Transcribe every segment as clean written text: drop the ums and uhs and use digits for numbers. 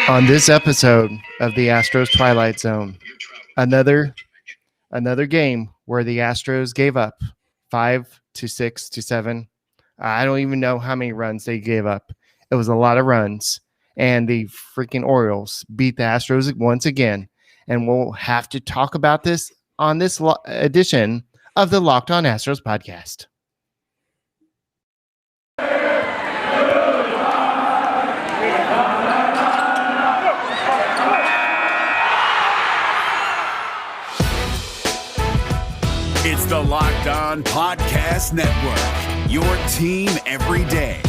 On this episode of the Astros Twilight Zone, another game where the Astros gave up 5 to 6 to 7. I don't even know how many runs they gave up. It was a lot of runs, and the freaking Orioles beat the Astros once again. And we'll have to talk about this on this edition of the Locked On Astros podcast. It's the Locked On Podcast Network, your team every day.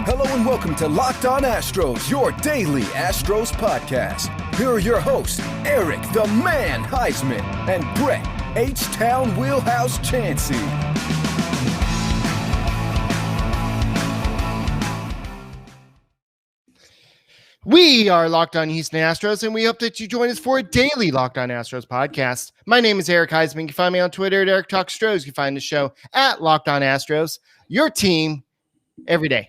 Hello and welcome to Locked On Astros, your daily Astros podcast. Here are your hosts, Eric the Man Heisman and Brett H-Town Wheelhouse Chansey. We are Locked On Houston Astros, and we hope that you join us for a daily Locked On Astros podcast. My name is Eric Heisman. You can find me on Twitter at Eric Talk Stros. You can find the show at Locked On Astros, your team every day.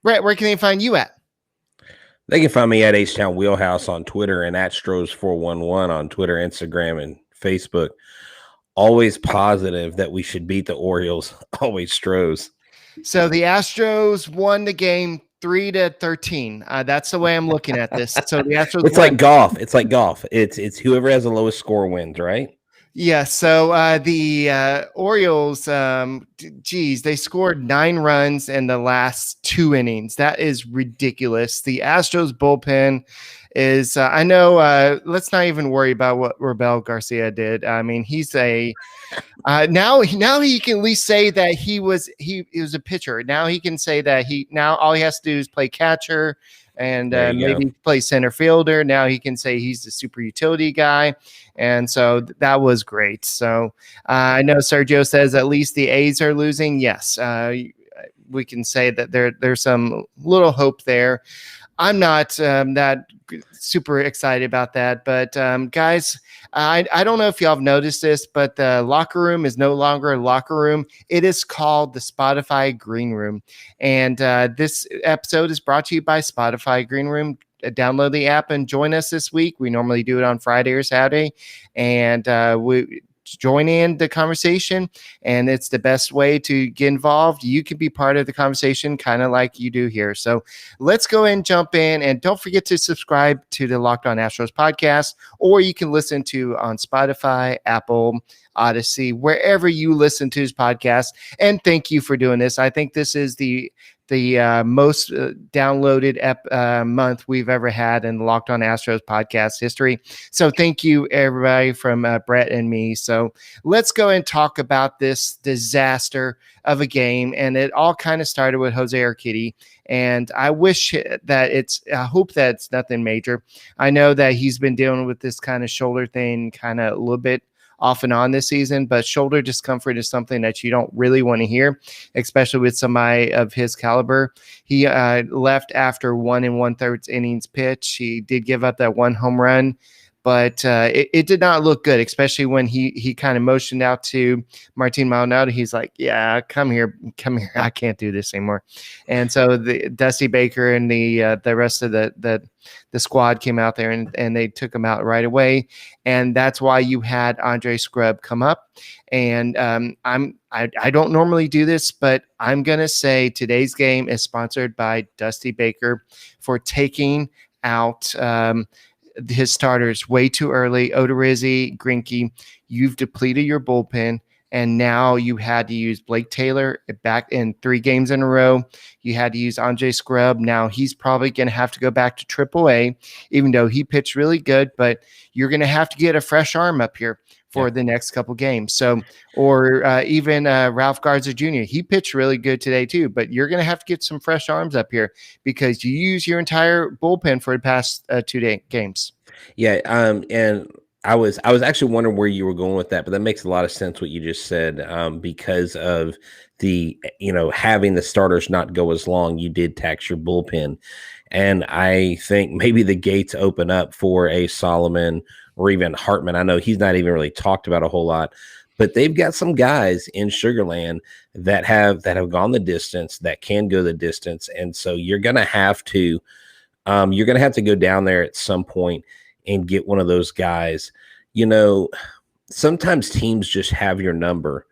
Brett, where can they find you at? They can find me at H-Town Wheelhouse on Twitter and at Stros411 on Twitter, Instagram, and Facebook. Always positive that we should beat the Orioles. Always Stros. So the Astros won the game 3-13. That's the way I'm looking at this. So the Astros. It's like golf. It's like golf. It's whoever has the lowest score wins, right? Yeah. So the Orioles, they scored 9 runs in the last 2 innings. That is ridiculous. The Astros bullpen is. I know. Let's not even worry about what Robel Garcia did. I mean, he's a. Now he can at least say that he was a pitcher. Now he can say that now all he has to do is play catcher and maybe play center fielder. Now he can say he's the super utility guy. And so that was great. So I know Sergio says at least the A's are losing. Yes, we can say that there's some little hope there. I'm not that super excited about that, but guys, I don't know if y'all have noticed this, but the locker room is no longer a locker room. It is called the Spotify Green Room, and this episode is brought to you by Spotify Green Room. Download the app and join us this week. We normally do it on Friday or Saturday, and we join in the conversation, and it's the best way to get involved. You can be part of the conversation kind of like you do here. So let's go and jump in, and don't forget to subscribe to the Locked On Astros podcast, or you can listen to on Spotify, Apple, Odyssey, wherever you listen to this podcast. And thank you for doing this. I think this is the most downloaded month we've ever had in the Locked On Astros podcast history. So thank you, everybody, from Brett and me. So let's go and talk about this disaster of a game. And it all kind of started with Jose Urquidy. And I hope that it's nothing major. I know that he's been dealing with this kind of shoulder thing kind of a little bit off and on this season, but shoulder discomfort is something that you don't really want to hear, especially with somebody of his caliber. He left after 1 1/3 innings pitch. He did give up that 1 home run, but it did not look good, especially when he kind of motioned out to Martin Maldonado. He's like, yeah, come here. I can't do this anymore. And so the Dusty Baker and the rest of the squad came out there and they took him out right away. And that's why you had Andre Scrub come up. And I don't normally do this, but I'm going to say today's game is sponsored by Dusty Baker for taking out his starters way too early. Odorizzi, Greinke, you've depleted your bullpen, and now you had to use Blake Taylor back in 3 games in a row. You had to use Andre Scrub. Now he's probably going to have to go back to AAA, even though he pitched really good, but you're going to have to get a fresh arm up here for the next couple games. So, or even Ralph Garza Jr., he pitched really good today too, but you're going to have to get some fresh arms up here because you use your entire bullpen for the past 2 games. Yeah. And I was actually wondering where you were going with that, but that makes a lot of sense what you just said, because of the, having the starters not go as long, you did tax your bullpen. And I think maybe the gates open up for a Solomon or even Hartman. I know he's not even really talked about a whole lot, but they've got some guys in Sugarland that have gone the distance, that can go the distance. And so you're going to have to go down there at some point and get one of those guys. Sometimes teams just have your number.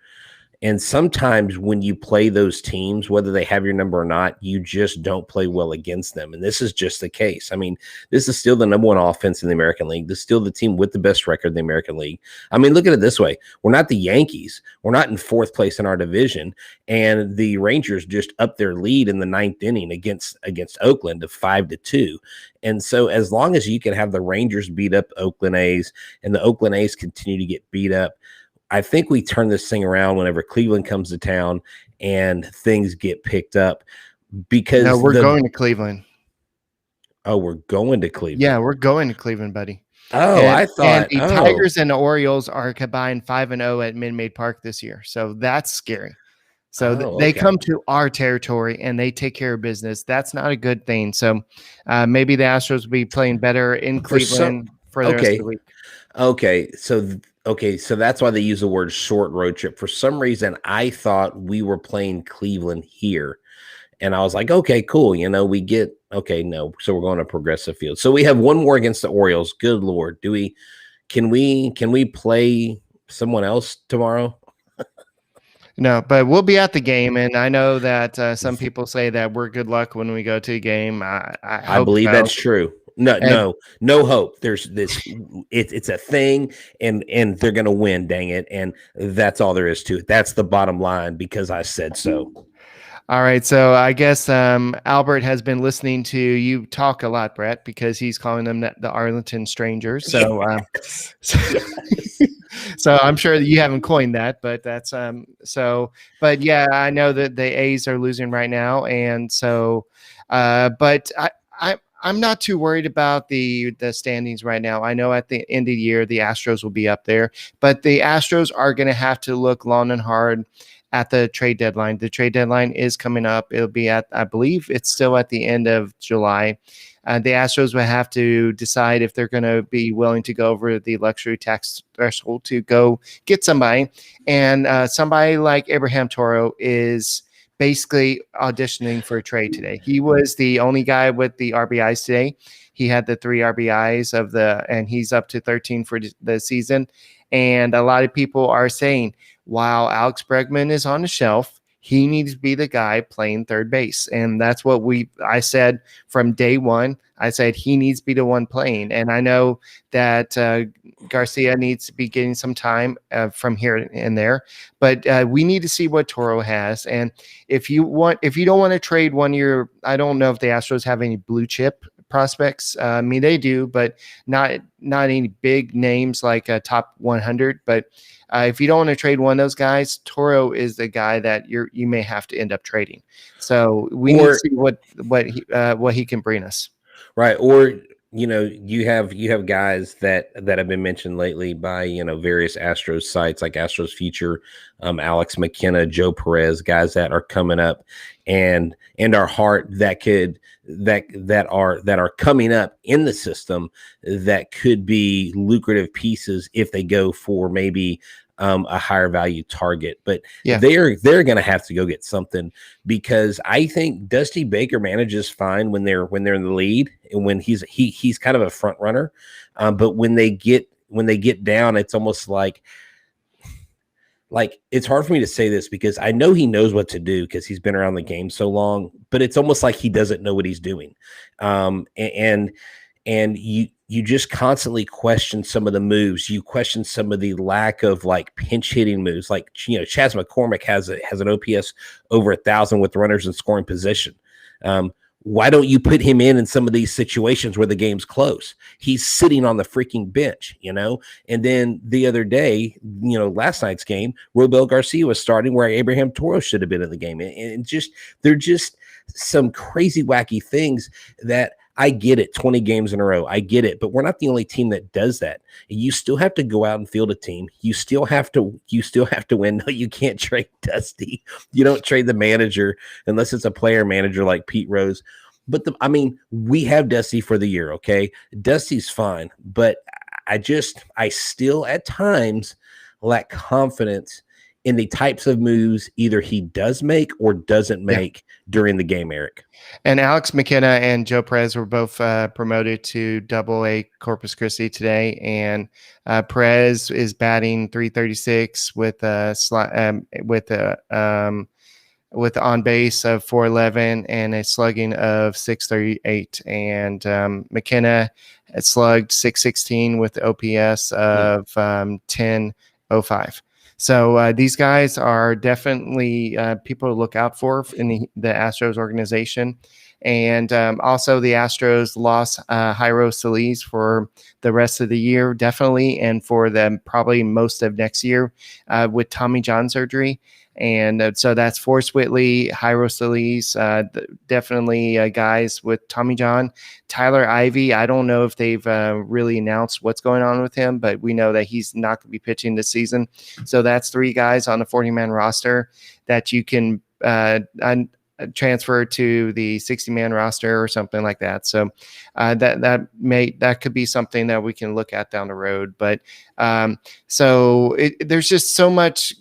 And sometimes when you play those teams, whether they have your number or not, you just don't play well against them. And this is just the case. I mean, this is still the number one offense in the American League. This is still the team with the best record in the American League. I mean, look at it this way. We're not the Yankees. We're not in fourth place in our division. And the Rangers just upped their lead in the ninth inning against Oakland to 5-2. And so as long as you can have the Rangers beat up Oakland A's and the Oakland A's continue to get beat up, I think we turn this thing around whenever Cleveland comes to town and things get picked up. Because no, we're going to Cleveland. Oh, we're going to Cleveland. Yeah, we're going to Cleveland, buddy. Oh, I thought the Tigers and the Orioles are combined 5-0 at Minute Maid Park this year, so that's scary. So they come to our territory and they take care of business. That's not a good thing. So maybe the Astros will be playing better in Cleveland for the rest of the week. Okay, so that's why they use the word short road trip. For some reason, I thought we were playing Cleveland here. And I was like, okay, cool. So we're going to Progressive Field. So we have one more against the Orioles. Good Lord. Can we play someone else tomorrow? No, but we'll be at the game. And I know that some people say that we're good luck when we go to a game. I believe that's true. No hope. There's this. It's a thing, and they're gonna win. Dang it! And that's all there is to it. That's the bottom line because I said so. All right, so I guess Albert has been listening to you talk a lot, Brett, because he's calling them the Arlington Strangers. So, so I'm sure that you haven't coined that, but that's But yeah, I know that the A's are losing right now, and so, but I'm not too worried about the standings right now. I know at the end of the year, the Astros will be up there, but the Astros are going to have to look long and hard at the trade deadline. The trade deadline is coming up. It'll be I believe it's still at the end of July. The Astros will have to decide if they're going to be willing to go over the luxury tax threshold to go get somebody. And somebody like Abraham Toro is basically auditioning for a trade today. He was the only guy with the RBIs today. He had the 3 RBIs and he's up to 13 for the season. And a lot of people are saying, while Alex Bregman is on the shelf, he needs to be the guy playing third base. And that's what I said from day one. I said he needs to be the one playing. And I know that Garcia needs to be getting some time from here and there. But we need to see what Toro has. And if you don't want to trade one year, I don't know if the Astros have any blue chip prospects. I mean, they do, but not any big names like top 100. But if you don't want to trade one of those guys, Toro is the guy that you may have to end up trading. So we need to see what he can bring us. Right. Or, you have guys that have been mentioned lately by, various Astros sites like Astros Future, Alex McKenna, Joe Perez, guys that are coming up and our heart that are coming up in the system that could be lucrative pieces if they go for maybe a higher value target. But they're going to have to go get something, because I think Dusty Baker manages fine when they're in the lead and when he's kind of a front runner. But when they get down, it's almost like it's hard for me to say this because I know he knows what to do because he's been around the game so long, but it's almost like he doesn't know what he's doing. And you just constantly question some of the moves. You question some of the lack of pinch hitting moves. Chas McCormick has an OPS over 1,000 with runners in scoring position. Why don't you put him in some of these situations where the game's close? He's sitting on the freaking bench, And then the other day, last night's game, Robel Garcia was starting where Abraham Toro should have been in the game. And they're just some crazy, wacky things that I get it. 20 games in a row. I get it. But we're not the only team that does that. You still have to go out and field a team. You still have to win. No, you can't trade Dusty. You don't trade the manager unless it's a player manager like Pete Rose. But we have Dusty for the year. Okay. Dusty's fine. But I still at times lack confidence in the types of moves either he does make or doesn't make during the game, Eric. And Alex McKenna and Joe Perez were both promoted to Double-A Corpus Christi today, and Perez is batting .336 with on base of 411 and a slugging of 638, and McKenna had slugged 616 with OPS of 1005. So these guys are definitely people to look out for in the Astros organization. And also the Astros lost Jairo Solis for the rest of the year, definitely, and for them probably most of next year with Tommy John surgery. And so that's Forrest Whitley, Jairo Solis, definitely guys with Tommy John. Tyler Ivey, I don't know if they've really announced what's going on with him, but we know that he's not going to be pitching this season. So that's 3 guys on the 40-man roster that you can transfer to the 60-man roster or something like that. So that could be something that we can look at down the road. But there's just so much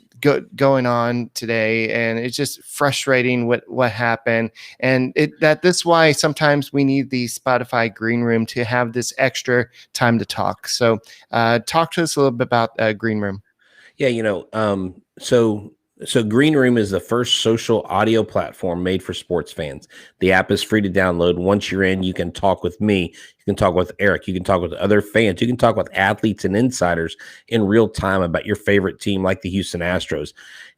going on today, and it's just frustrating what happened, and that's why sometimes we need the Spotify Green Room to have this extra time to talk. So talk to us a little bit about Green Room. Yeah, so Green Room is the first social audio platform made for sports fans. The app is free to download. Once you're in, you can talk with me. You can talk with Eric. You can talk with other fans. You can talk with athletes and insiders in real time about your favorite team, like the Houston Astros.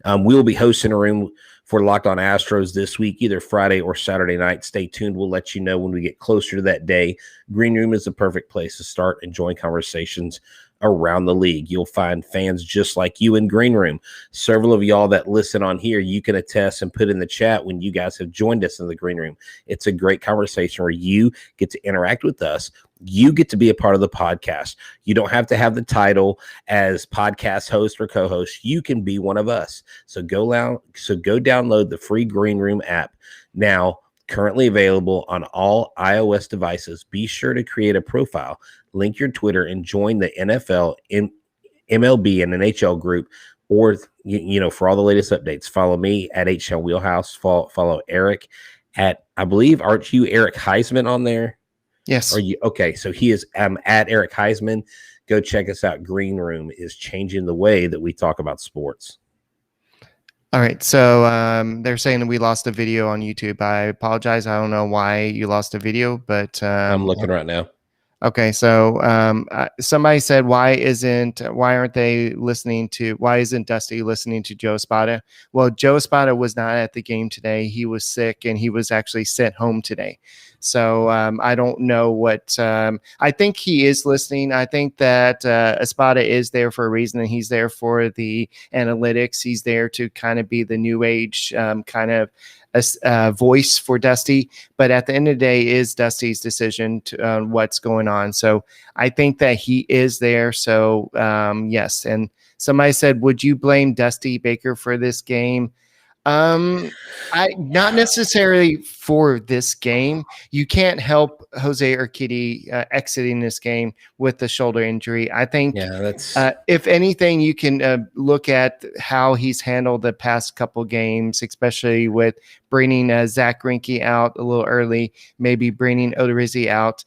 We will be hosting a room for Locked On Astros this week, either Friday or Saturday night. Stay tuned. We'll let you know when we get closer to that day. Green Room is the perfect place to start and join conversations around the league. You'll find fans just like you in Green Room. Several of y'all that listen on here, you can attest and put in the chat when you guys have joined us in the Green Room. It's a great conversation where you get to interact with us. You get to be a part of the podcast. You don't have to have the title as podcast host or co-host. You can be one of us. So go download the free Green Room app now. Currently available on all iOS devices. Be sure to create a profile, link your Twitter, and join the NFL, MLB, and NHL group. Or, for all the latest updates, follow me at HL Wheelhouse. Follow Eric at, I believe, aren't you Eric Heisman on there? Yes. Are you? Okay, so he is at Eric Heisman. Go check us out. Green Room is changing the way that we talk about sports. All right, so they're saying that we lost a video on YouTube. I apologize. I don't know why you lost a video, but I'm looking right now. Okay, so somebody said, why isn't Dusty listening to Joe Espada? Well, Joe Espada was not at the game today. He was sick, and he was actually sent home today. So I don't know what I think he is listening. I think that Espada is there for a reason, and he's there for the analytics. He's there to kind of be the new age kind of a voice for Dusty, but at the end of the day is Dusty's decision to what's going on. So I think that he is there. So yes. And somebody said, would you blame Dusty Baker for this game? Not necessarily for this game. You can't help Jose Urquidy exiting this game with the shoulder injury. I think if anything, you can look at how he's handled the past couple games, especially with bringing Zach Greinke out a little early, maybe bringing Odorizzi out.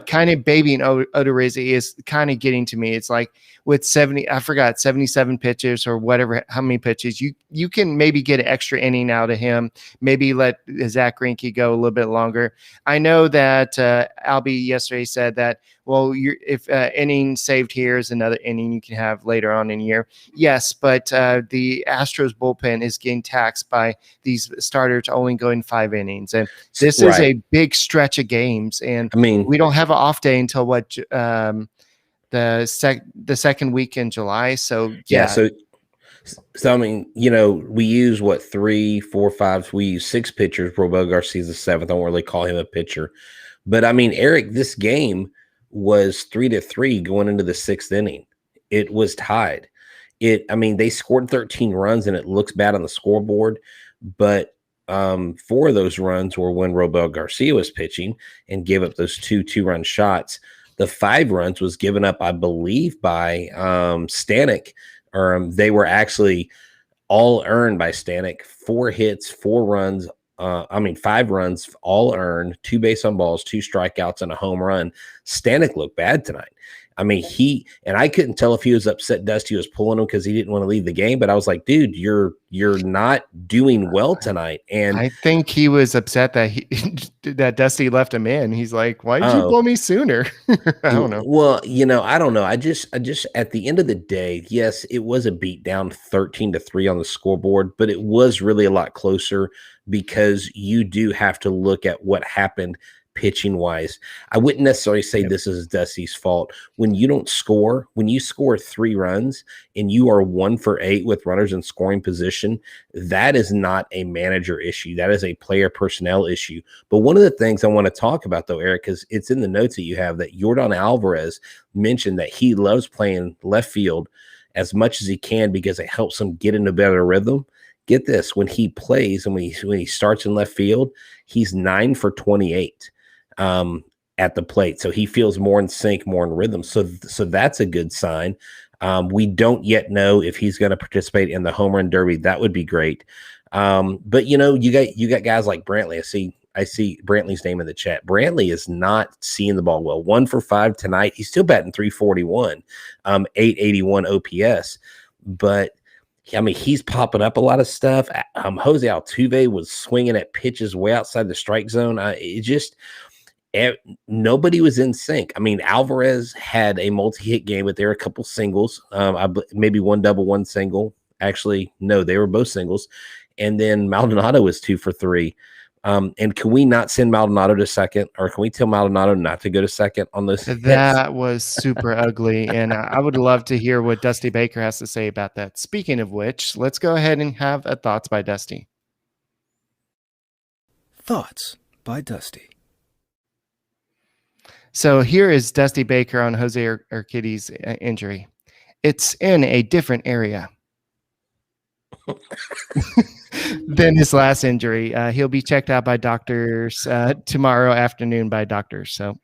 Kind of babying Odorizzi is kind of getting to me. It's like with 77 pitches or whatever, how many pitches, you can maybe get an extra inning out of him, maybe let Zach Greinke go a little bit longer. I know that Albie yesterday said that, well, if inning saved here is another inning you can have later on in the year. Yes, but the Astros bullpen is getting taxed by these starters only going 5 innings. And this is a big stretch of games. And I mean, we don't have an off day until the second week in July. So, yeah. So I mean, we use 3, 4, 5. We use 6 pitchers. Robo Garcia's the 7th. I don't really call him a pitcher. But I mean, Eric, this game was 3-3 going into the 6th inning. It was tied. They scored 13 runs, and it looks bad on the scoreboard. But 4 of those runs were when Robo Garcia was pitching and gave up those 2 2-run shots. The 5 runs was given up, I believe, by Stanek They were actually all earned by Stanek. 4 hits, 4 runs. 5 runs, all earned, 2 base on balls, 2 strikeouts, and a home run. Stanek looked bad tonight. I mean, I couldn't tell if he was upset Dusty was pulling him because he didn't want to leave the game, but I was like, dude, you're not doing well tonight. And I think he was upset that that Dusty left him in. He's like, why did you pull me sooner? I don't know. Well, I don't know. I just at the end of the day, yes, it was a beat down 13-3 on the scoreboard, but it was really a lot closer because you do have to look at what happened pitching wise. I wouldn't necessarily say this is Dusty's fault. When you don't score, when you score 3 runs and you are 1 for 8 with runners in scoring position, that is not a manager issue. That is a player personnel issue. But one of the things I want to talk about though, Eric, because it's in the notes that you have, that Yordan Alvarez mentioned that he loves playing left field as much as he can because it helps him get into better rhythm. Get this, when he plays and when he starts in left field, he's 9 for 28. At the plate. So he feels more in sync, more in rhythm. So that's a good sign. We don't yet know if he's going to participate in the home run derby. That would be great. But you got guys like Brantley. I see Brantley's name in the chat. Brantley is not seeing the ball well. 1 for 5 tonight. He's still batting 341, 881 OPS. But I mean, he's popping up a lot of stuff. Jose Altuve was swinging at pitches way outside the strike zone. Nobody was in sync. I mean, Alvarez had a multi-hit game, but there were a couple singles, maybe 1 double, 1 single. Actually, no, they were both singles. And then Maldonado was 2 for 3. And can we not send Maldonado to second, or can we tell Maldonado not to go to second on those hits? That was super ugly, and I would love to hear what Dusty Baker has to say about that. Speaking of which, let's go ahead and have a Thoughts by Dusty. Thoughts by Dusty. So here is Dusty Baker on Jose Urquidy's injury. It's in a different area than his last injury. He'll be checked out by doctors tomorrow afternoon by doctors. So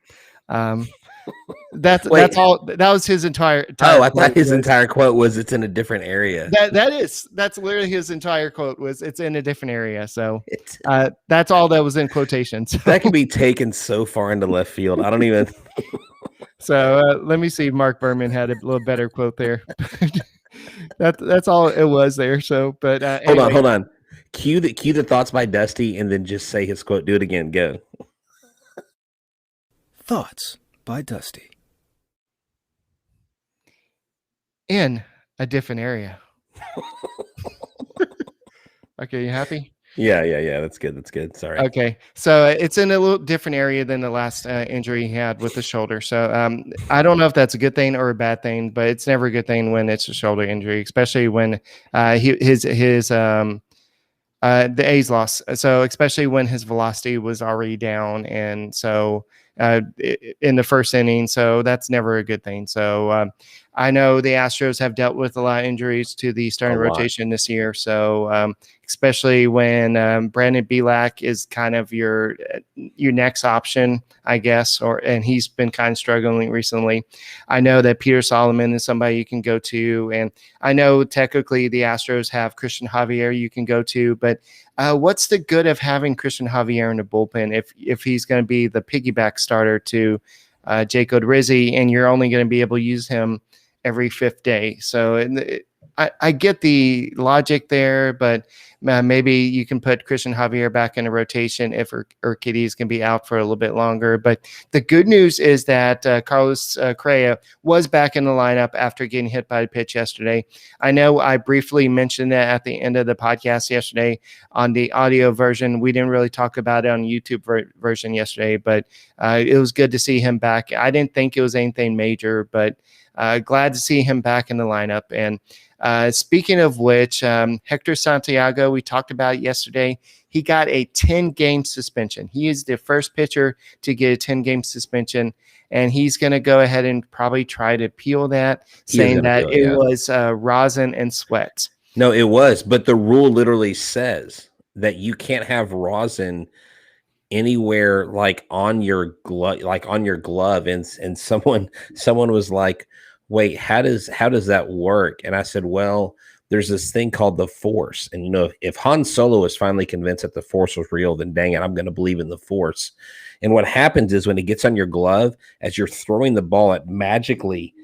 that's all. That was his entire I thought his entire quote was "It's in a different area." That's literally his entire quote was "It's in a different area." So that's all that was in quotations. That can be taken so far into left field. I don't even. So let me see. If Mark Berman had a little better quote there. That's all it was there. So, but anyway. Hold on. Cue the Thoughts by Dusty, and then just say his quote. Do it again. Go. Thoughts by Dusty. In a different area. Okay, you happy? Yeah. That's good. Sorry. Okay, so it's in a little different area than the last injury he had with the shoulder. So I don't know if that's a good thing or a bad thing, but it's never a good thing when it's a shoulder injury, especially when the A's lost. So especially when his velocity was already down, and so in the first inning, so that's never a good thing. So I know the Astros have dealt with a lot of injuries to the starting rotation this year. So especially when Brandon Bielak is kind of your next option, I guess, and he's been kind of struggling recently. I know that Peter Solomon is somebody you can go to, and I know technically the Astros have Christian Javier you can go to, but what's the good of having Christian Javier in the bullpen if he's going to be the piggyback starter to Jake Odorizzi, and you're only going to be able to use him every 5th day? So I get the logic there, but maybe you can put Christian Javier back in a rotation if Urquidy is going to be out for a little bit longer. But the good news is that Carlos Correa was back in the lineup after getting hit by a pitch yesterday. I know I briefly mentioned that at the end of the podcast yesterday on the audio version. We didn't really talk about it on the YouTube version yesterday, but it was good to see him back. I didn't think it was anything major, but glad to see him back in the lineup. And speaking of which, Hector Santiago, we talked about it yesterday. He got a 10-game suspension. He is the first pitcher to get a 10-game suspension, and he's going to go ahead and probably try to appeal that, saying that it was rosin and sweat. No, it was, but the rule literally says that you can't have rosin anywhere like on your glove, and someone was like, wait, how does that work? And I said, well, there's this thing called the Force. And, if Han Solo is finally convinced that the Force was real, then dang it, I'm going to believe in the Force. And what happens is when it gets on your glove, as you're throwing the ball, it magically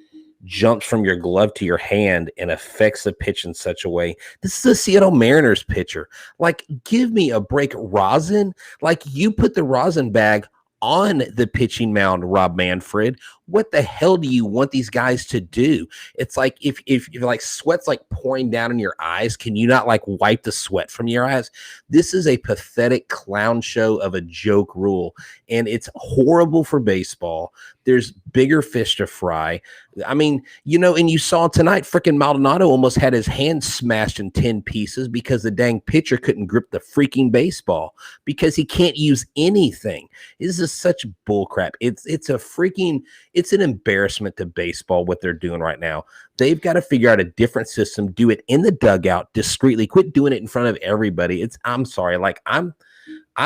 jumps from your glove to your hand and affects the pitch in such a way. This is a Seattle Mariners pitcher. Like, give me a break. Rosin? Like, you put the rosin bag on the pitching mound, Rob Manfred. What the hell do you want these guys to do? It's like if like sweat's like pouring down in your eyes, can you not like wipe the sweat from your eyes? This is a pathetic clown show of a joke rule, and it's horrible for baseball. There's bigger fish to fry. I mean, and you saw tonight, freaking Maldonado almost had his hand smashed in 10 pieces because the dang pitcher couldn't grip the freaking baseball because he can't use anything. This is such bullcrap. It's an embarrassment to baseball what they're doing right now. They've got to figure out a different system, do it in the dugout discreetly, quit doing it in front of everybody. I'm sorry. Like, I'm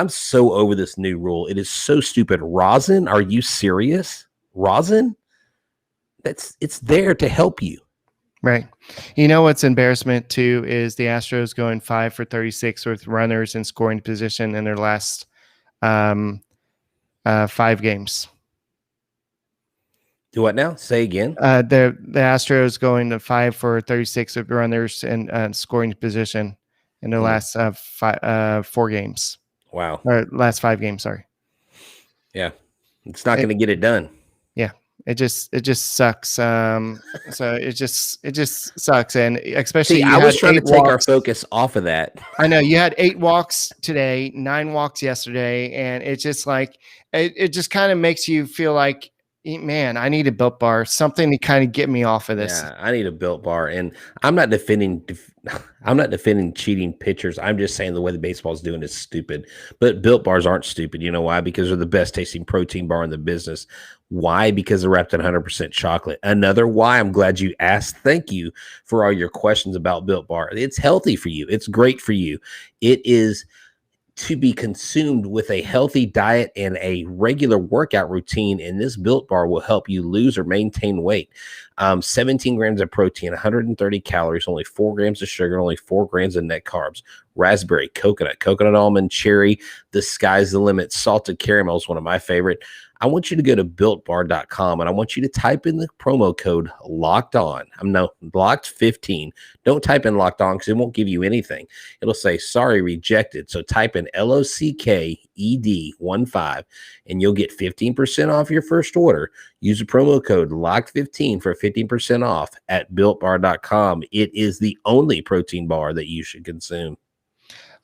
so over this new rule. It is so stupid. Rosin? Are you serious? Rosin? It's there to help you. Right. What's embarrassment too is the Astros going 5 for 36 with runners in scoring position in their last 5 games. Do what now? Say again. The Astros going to 5 for 36 with runners in scoring position in the last 4 games. Wow. Or last 5 games. Sorry. Yeah, it's not going to get it done. Yeah, it just sucks. So it just sucks, and especially I was trying to take our focus off of that. I know you had 8 walks today, 9 walks yesterday, and it's just like it just kind of makes you feel like, man, I need a Built Bar, something to kind of get me off of this. Yeah, I need a Built Bar, and I'm not defending cheating pitchers. I'm just saying the way the baseball's doing is stupid. But Built Bars aren't stupid. You know why? Because they're the best tasting protein bar in the business. Why? Because they're wrapped in 100% chocolate. Another why, I'm glad you asked. Thank you for all your questions about Built Bar. It's healthy for you. It's great for you. It is to be consumed with a healthy diet and a regular workout routine, and this Built Bar will help you lose or maintain weight. 17 grams of protein, 130 calories, only 4 grams of sugar, only 4 grams of net carbs. Raspberry, coconut almond, cherry. The sky's the limit. Salted caramel is one of my favorite. I want you to go to BuiltBar.com, and I want you to type in the promo code Locked On. Locked 15. Don't type in Locked On because it won't give you anything. It'll say, sorry, rejected. So type in LOCKED 15, and you'll get 15% off your first order. Use the promo code Locked 15 for 15% off at BuiltBar.com. It is the only protein bar that you should consume.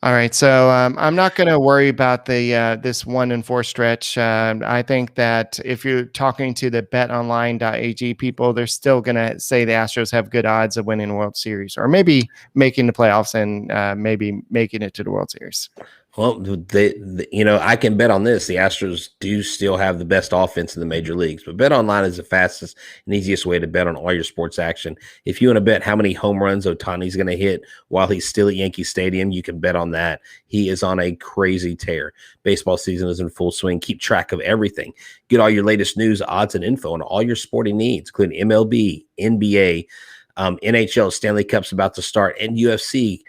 All right, so I'm not going to worry about the this 1-4 stretch. I think that if you're talking to the betonline.ag people, they're still going to say the Astros have good odds of winning the World Series, or maybe making the playoffs and maybe making it to the World Series. Well, I can bet on this. The Astros do still have the best offense in the major leagues, but BetOnline is the fastest and easiest way to bet on all your sports action. If you want to bet how many home runs Ohtani's going to hit while he's still at Yankee Stadium, you can bet on that. He is on a crazy tear. Baseball season is in full swing. Keep track of everything. Get all your latest news, odds, and info on all your sporting needs, including MLB, NBA, NHL, Stanley Cup's about to start, and UFC.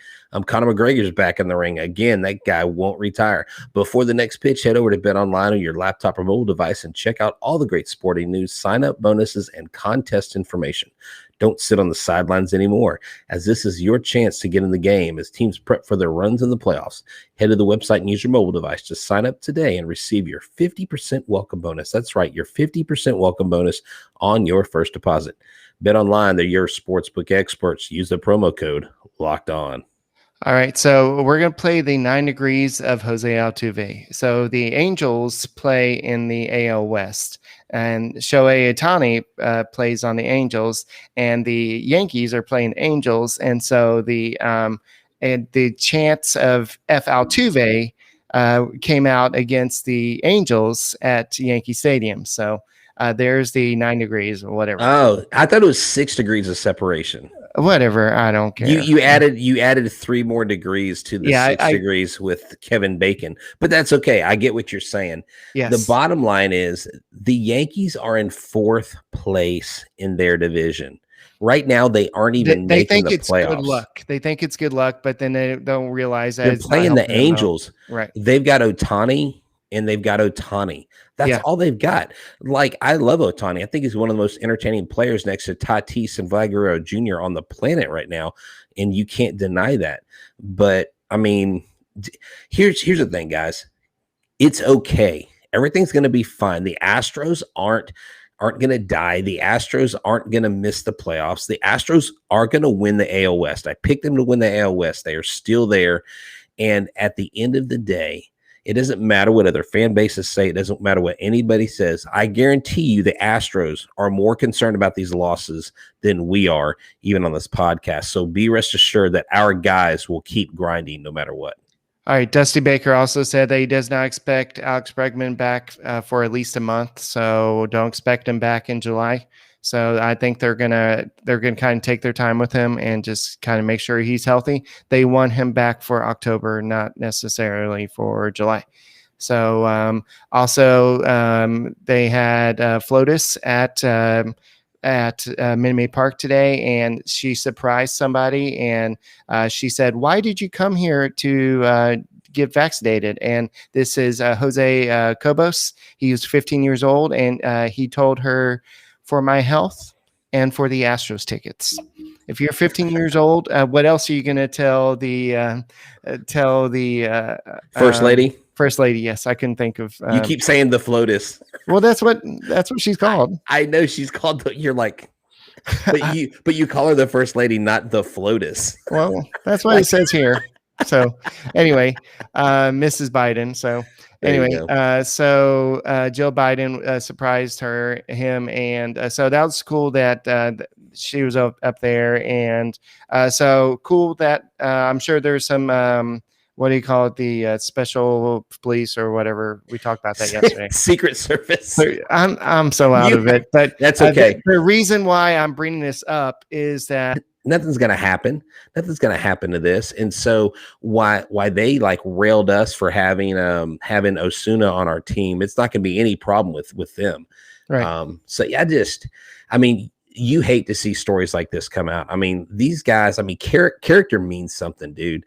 Conor McGregor's back in the ring. Again, that guy won't retire. Before the next pitch, head over to BetOnline on your laptop or mobile device and check out all the great sporting news, sign-up bonuses, and contest information. Don't sit on the sidelines anymore, as this is your chance to get in the game as teams prep for their runs in the playoffs. Head to the website and use your mobile device to sign up today and receive your 50% welcome bonus. That's right, your 50% welcome bonus on your first deposit. BetOnline, they're your sportsbook experts. Use the promo code Locked On. All right, so we're going to play the 9 degrees of Jose Altuve. So the Angels play in the AL West, and Shohei Ohtani plays on the Angels, and the Yankees are playing Angels, and so the chants of F. Altuve came out against the Angels at Yankee Stadium. So there's the 9 degrees or whatever. Oh, I thought it was 6 degrees of separation. Whatever. I don't care. You added 3 more degrees to the 6 degrees with Kevin Bacon, but that's okay. I get what you're saying. Yes. The bottom line is the Yankees are in 4th place in their division. Right now, they aren't even making the playoffs. Good luck. They think it's good luck, but then they don't realize that they're playing the Angels. Right. They've got Ohtani and they've got Ohtani. That's all they've got. Like, I love Ohtani. I think he's one of the most entertaining players next to Tatis and Vlad Guerrero Jr. on the planet right now, and you can't deny that. But, I mean, here's the thing, guys. It's okay. Everything's going to be fine. The Astros aren't going to die. The Astros aren't going to miss the playoffs. The Astros are going to win the AL West. I picked them to win the AL West. They are still there. And at the end of the day, it doesn't matter what other fan bases say. It doesn't matter what anybody says. I guarantee you the Astros are more concerned about these losses than we are, even on this podcast. So be rest assured that our guys will keep grinding no matter what. All right. Dusty Baker also said that he does not expect Alex Bregman back for at least a month. So don't expect him back in July. So I think they're gonna kind of take their time with him and just kind of make sure he's healthy. They want him back for October, not necessarily for July. So also they had Flotus at Minute Maid Park today, and she surprised somebody, and she said, "Why did you come here to get vaccinated?" And this is Jose Cobos. He was 15 years old, and he told her, "For my health and for the Astros tickets." If you're 15 years old, what else are you going to tell the First lady? First lady, yes. I couldn't think of. You keep saying the Flotus. Well, that's what she's called. I know she's called. You're like, but you call her the first lady, not the Flotus. Well, that's what it says here. So anyway, Mrs. Biden. So anyway, so Jill Biden surprised him, and so that was cool that she was up there, and so cool that I'm sure there's some what do you call it, the special police or whatever. We talked about that yesterday. Secret Service. So I'm so out of it, but that's okay. The reason why I'm bringing this up is that nothing's going to happen. Nothing's going to happen to this. And so why they like railed us for having Osuna on our team, it's not going to be any problem with them. Right. So yeah, I mean, you hate to see stories like this come out. I mean, these guys, I mean, character means something, dude.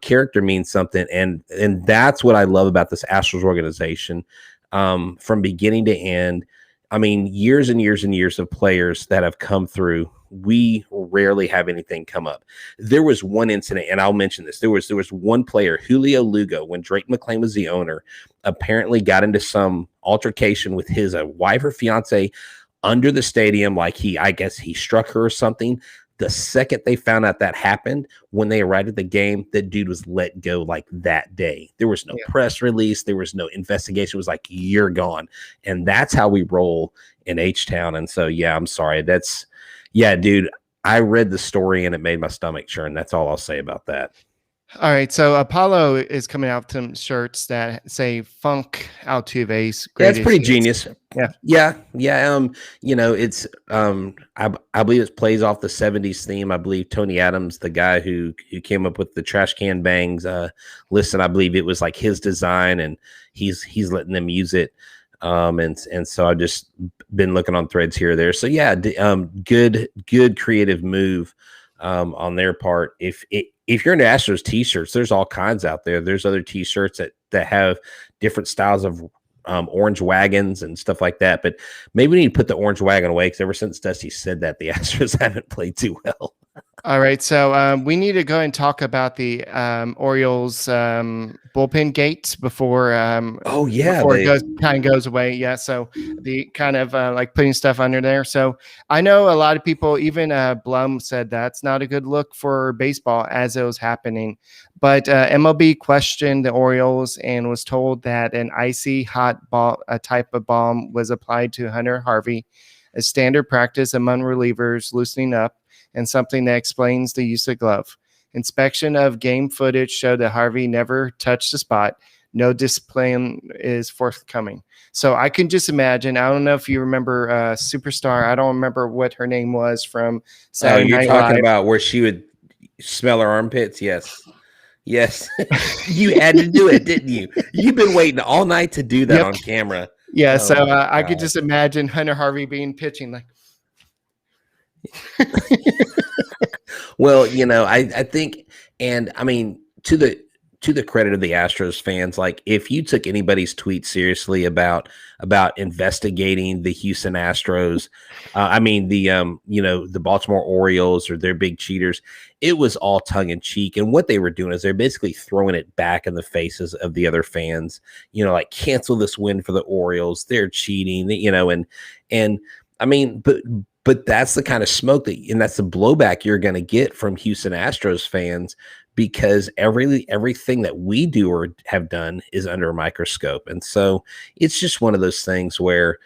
Character means something. And that's what I love about this Astros organization, from beginning to end. I mean, years and years and years of players that have come through. We rarely have anything come up. There was one incident, and I'll mention this. There was one player, Julio Lugo, when Drake McClain was the owner, apparently got into some altercation with his wife or fiance under the stadium. Like I guess he struck her or something. The second they found out that happened, when they arrived at the game, that dude was let go like that day. There was no press release. There was no investigation. It was like, you're gone. And that's how we roll in H-Town. And so, yeah, I'm sorry. Dude, I read the story and it made my stomach churn. That's all I'll say about that. All right, so Apollo is coming out with some shirts that say "Funk Altuve's greatest." Yeah, it's pretty genius. Yeah. You know, it's I believe it plays off the '70s theme. I believe Tony Adams, the guy who came up with the trash can bangs, listen, I believe it was like his design, and he's letting them use it. And so I've just been looking on threads here or there. So yeah, good creative move on their part. If you're into Astros t-shirts, there's all kinds out there. There's other t-shirts that have different styles of orange wagons and stuff like that. But maybe we need to put the orange wagon away, because ever since Dusty said that, the Astros haven't played too well. All right, so we need to go and talk about the Orioles bullpen gate before before it kind of goes away. Yeah, so the kind of like putting stuff under there. So I know a lot of people, even Blum said that's not a good look for baseball as it was happening. But MLB questioned the Orioles and was told that an icy hot ball, a type of balm, was applied to Hunter Harvey, a standard practice among relievers loosening up, and something that explains the use of glove. Inspection of game footage showed that Harvey never touched the spot. No discipline is forthcoming. So I can just imagine. I don't know if you remember Superstar. I don't remember what her name was from Saturday you're Night talking Live. about where she would smell her armpits? Yes. Yes. You had to do it, didn't you? You've been waiting all night to do that on camera. Yeah, Oh so my I could God. just imagine Hunter Harvey being pitching like. Well, I think, and I mean, to the credit of the Astros fans, like if you took anybody's tweet seriously about investigating the Houston Astros, the Baltimore Orioles or their big cheaters, it was all tongue in cheek. And what they were doing is they're basically throwing it back in the faces of the other fans, like cancel this win for the Orioles. They're cheating, and I mean, but that's the kind of smoke and that's the blowback you're going to get from Houston Astros fans, because everything that we do or have done is under a microscope. And so it's just one of those things where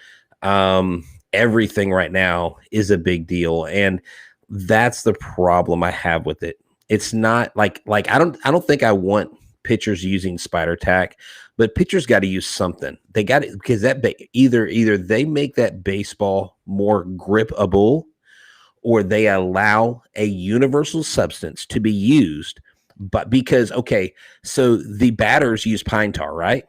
everything right now is a big deal. And that's the problem I have with it. It's not like I don't think I want pitchers using spider tack, but pitchers got to use something. They got it because that either they make that baseball more gripable, or they allow a universal substance to be used. But because, so the batters use pine tar, right?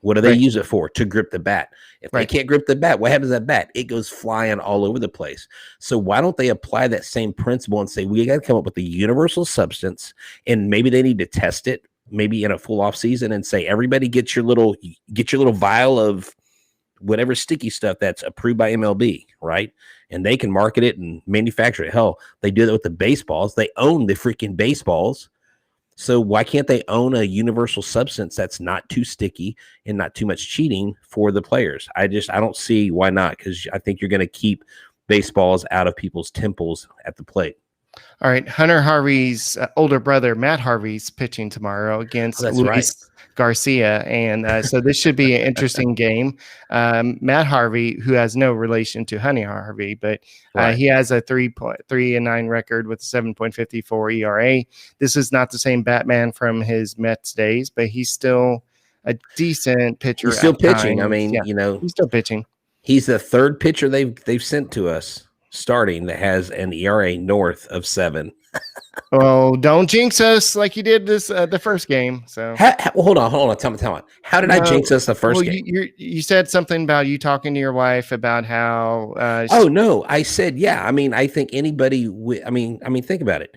What do they use it for? To grip the bat. If they can't grip the bat, what happens to that bat? It goes flying all over the place. So why don't they apply that same principle and say, we got to come up with a universal substance, and maybe they need to test it maybe in a full off season and say, everybody get your little vial of whatever sticky stuff that's approved by MLB, right? And they can market it and manufacture it. Hell, they do that with the baseballs. They own the freaking baseballs. So why can't they own a universal substance that's not too sticky and not too much cheating for the players? I don't see why not, because I think you're going to keep baseballs out of people's temples at the plate. All right, Hunter Harvey's older brother, Matt Harvey's pitching tomorrow against Luis Garcia, and so this should be an interesting game. Matt Harvey, who has no relation to Honey Harvey, but he has a 3.39 record with a 7.54 ERA. This is not the same Batman from his Mets days, but he's still a decent pitcher. He's still pitching. Times. I mean, he's still pitching. He's the third pitcher they've sent to us starting that has an ERA north of 7. Oh, don't jinx us like you did this the first game. So hold on. Tell me. How did I jinx us the first game? You said something about you talking to your wife about how. No, I said I mean, I think anybody. Think about it.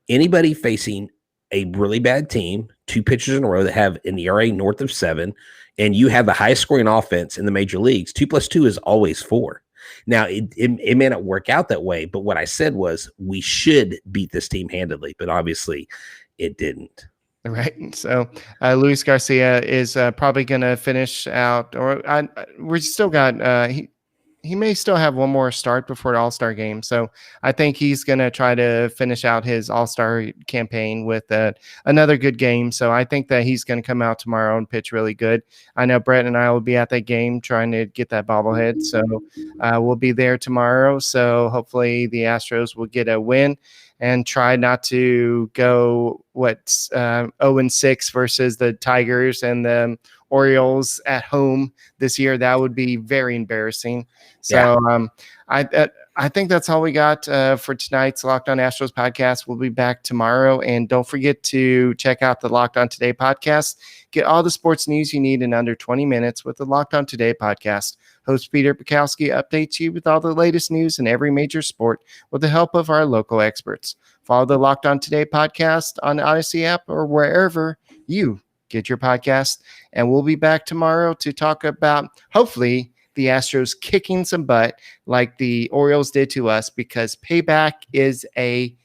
Anybody facing a really bad team, 2 pitchers in a row that have an ERA north of 7, and you have the highest scoring offense in the major leagues. 2 + 2 is always 4. Now, it may not work out that way, but what I said was we should beat this team handily, but obviously it didn't. Right. So Luis Garcia is probably going to finish out, or we still got he may still have one more start before the All-Star game. So I think he's going to try to finish out his All-Star campaign with another good game. So I think that he's going to come out tomorrow and pitch really good. I know Brett and I will be at that game trying to get that bobblehead. So we'll be there tomorrow. So hopefully the Astros will get a win and try not to go 0-6 versus the Tigers and the Orioles at home this year. That would be very embarrassing. So I think that's all we got for tonight's Locked On Astros podcast. We'll be back tomorrow, and don't forget to check out the Locked On Today podcast. Get all the sports news you need in under 20 minutes with the Locked On Today podcast. Host Peter Bukowski updates you with all the latest news in every major sport with the help of our local experts. Follow the Locked On Today podcast on the Odyssey app or wherever you get your podcast. And we'll be back tomorrow to talk about, hopefully, the Astros kicking some butt like the Orioles did to us, because payback is a